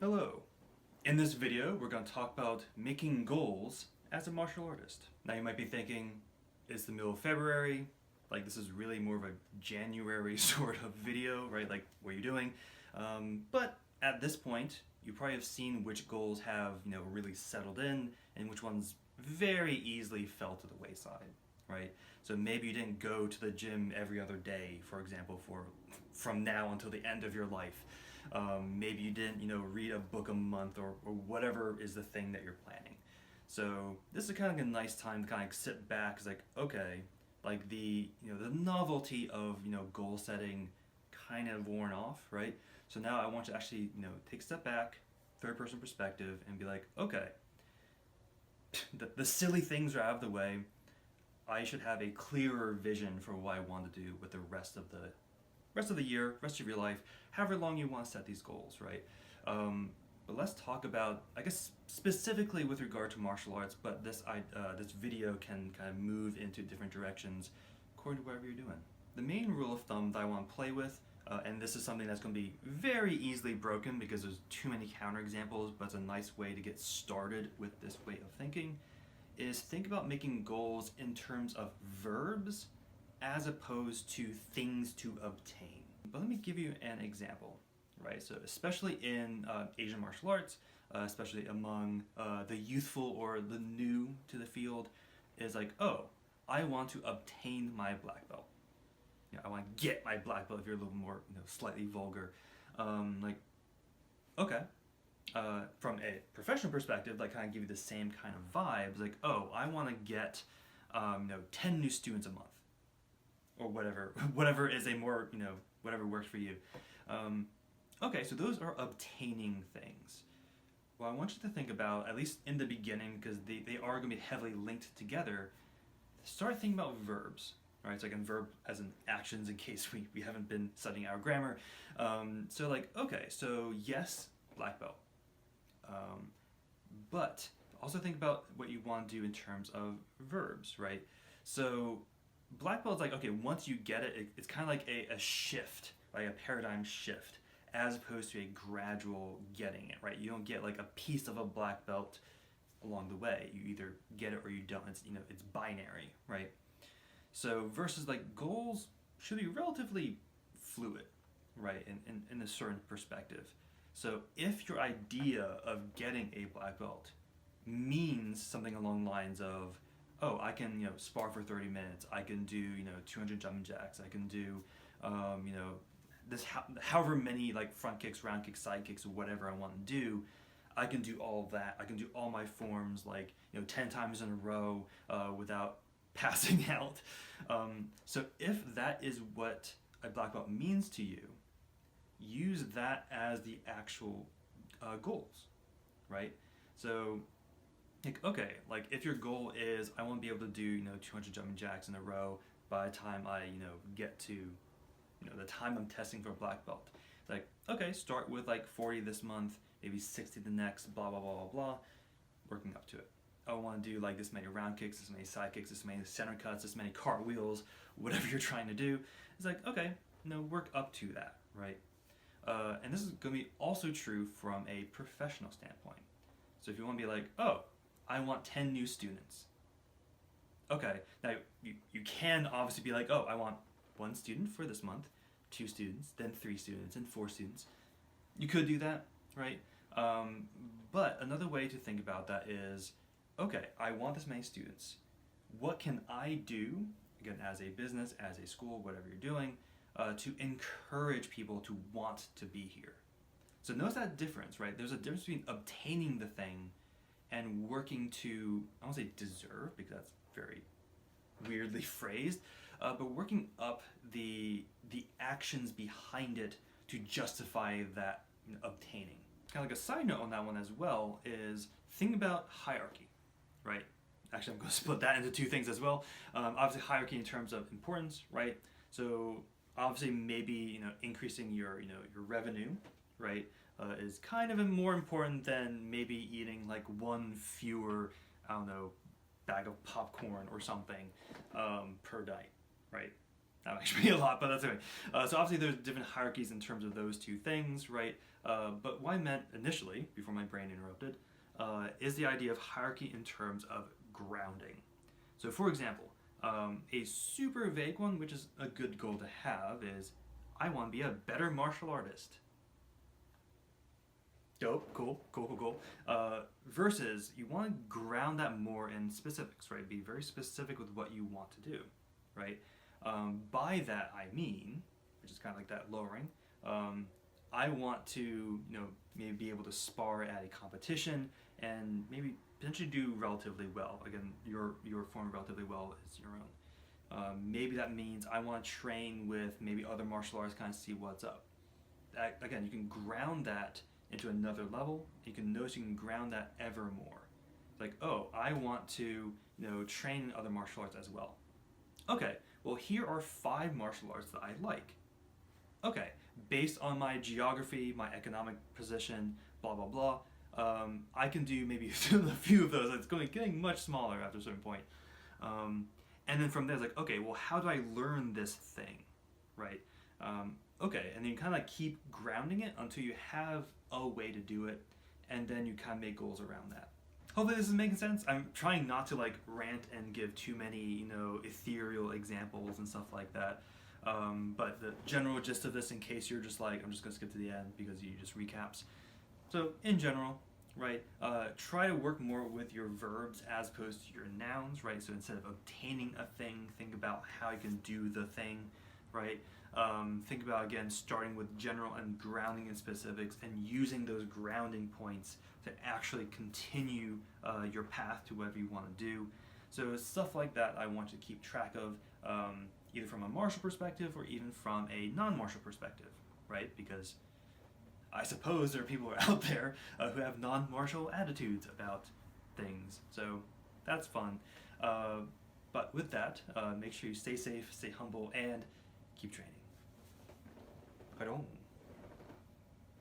Hello. In this video, we're going to talk about making goals as a martial artist. Now you might be thinking, it's the middle of February, like this is really more of a January sort of video, right? Like, what are you doing? But at this point, you probably have seen which goals have, really settled in and which ones very easily fell to the wayside, right? So maybe you didn't go to the gym every other day, for example, from now until the end of your life. Maybe you didn't, read a book a month or whatever is the thing that you're planning. So this is kind of a nice time to kind of sit back. It's like, okay, like the novelty of, goal setting kind of worn off, right? So now I want you to actually, take a step back, third person perspective, and be like, okay, the silly things are out of the way. I should have a clearer vision for what I want to do with the rest of the year, rest of your life, however long you want to set these goals, right? But let's talk about, I guess, specifically with regard to martial arts, but this video can kind of move into different directions according to whatever you're doing. The main rule of thumb that I want to play with, and this is something that's going to be very easily broken because there's too many counterexamples, but it's a nice way to get started with this way of thinking, is think about making goals in terms of verbs as opposed to things to obtain. But let me give you an example, right? So especially in Asian martial arts, especially among the youthful or the new to the field, is like, oh, I want to obtain my black belt. I want to get my black belt if you're a little more, slightly vulgar. Like, okay. From a professional perspective, like kind of give you the same kind of vibes, like, oh, I want to get 10 new students a month. Or whatever is a more, whatever works for you. Okay, so those are obtaining things. Well, I want you to think about, at least in the beginning, because they are going to be heavily linked together, start thinking about verbs. All right, so again, verb as in actions in case we haven't been studying our grammar. So like, okay, so yes, black belt. But also think about what you want to do in terms of verbs, right? So black belt is like, okay, once you get it, it's kind of like a shift, like a paradigm shift, as opposed to a gradual getting it, right? You don't get like a piece of a black belt along the way. You either get it or you don't. It's, it's binary, right? So versus like goals should be relatively fluid, right? In a certain perspective. So if your idea of getting a black belt means something along the lines of, oh, I can, spar for 30 minutes. I can do, 200 jumping jacks. I can do, however many like front kicks, round kicks, side kicks, whatever I want to do. I can do all of that. I can do all my forms like, 10 times in a row without passing out. So if that is what a black belt means to you, use that as the actual goals, right? So like, okay, like if your goal is I want to be able to do 200 jumping jacks in a row by the time I get to the time I'm testing for a black belt. It's like, okay, start with like 40 this month, maybe 60 the next, blah blah blah blah blah, working up to it. I want to do like this many round kicks, this many side kicks, this many center cuts, this many cartwheels, whatever you're trying to do. It's like, okay, work up to that, right? And this is going to be also true from a professional standpoint. So if you want to be like, oh, I want 10 new students. Okay, now you can obviously be like, oh, I want 1 student for this month, 2 students, then 3 students, and 4 students. You could do that, right? But another way to think about that is, okay, I want this many students. What can I do, again, as a business, as a school, whatever you're doing, to encourage people to want to be here? So notice that difference, right? There's a difference between obtaining the thing and working to, I won't say deserve, because that's very weirdly phrased, but working up the actions behind it to justify that obtaining. Kind of like a side note on that one as well is think about hierarchy, right? Actually, I'm going to split that into 2 things as well. Obviously, hierarchy in terms of importance, right? So obviously, maybe increasing your your revenue, right, is kind of more important than maybe eating like 1 fewer, I don't know, bag of popcorn or something per night, right? Not actually a lot, but that's okay. So obviously there's different hierarchies in terms of those two things, right? But what I meant initially, before my brain interrupted, is the idea of hierarchy in terms of grounding. So for example, a super vague one, which is a good goal to have, is I want to be a better martial artist. Dope, cool. Versus you want to ground that more in specifics, right? Be very specific with what you want to do, right? By that I mean, which is kind of like that lowering, I want to, maybe be able to spar at a competition and maybe potentially do relatively well. Again, your form of relatively well is your own. Maybe that means I want to train with maybe other martial arts, kind of see what's up. Again, you can ground that into another level. You can notice you can ground that ever more. Like, oh, I want to, train in other martial arts as well. Okay, well, here are 5 martial arts that I like. Okay, based on my geography, my economic position, blah, blah, blah, I can do maybe a few of those. It's getting much smaller after a certain point. And then from there, it's like, okay, well, how do I learn this thing, right? Okay, and then you kind of keep grounding it until you have a way to do it, and then you kind of make goals around that. Hopefully this is making sense. I'm trying not to rant and give too many, ethereal examples and stuff like that. But the general gist of this, in case you're just I'm just gonna skip to the end because you just recaps. So in general, right, try to work more with your verbs as opposed to your nouns, right? So instead of obtaining a thing, think about how you can do the thing, right? Think about, again, starting with general and grounding in specifics and using those grounding points to actually continue your path to whatever you want to do. So stuff like that I want you to keep track of, either from a martial perspective or even from a non-martial perspective, right? Because I suppose there are people out there who have non-martial attitudes about things. So that's fun. But with that, make sure you stay safe, stay humble, and keep training. Haidong.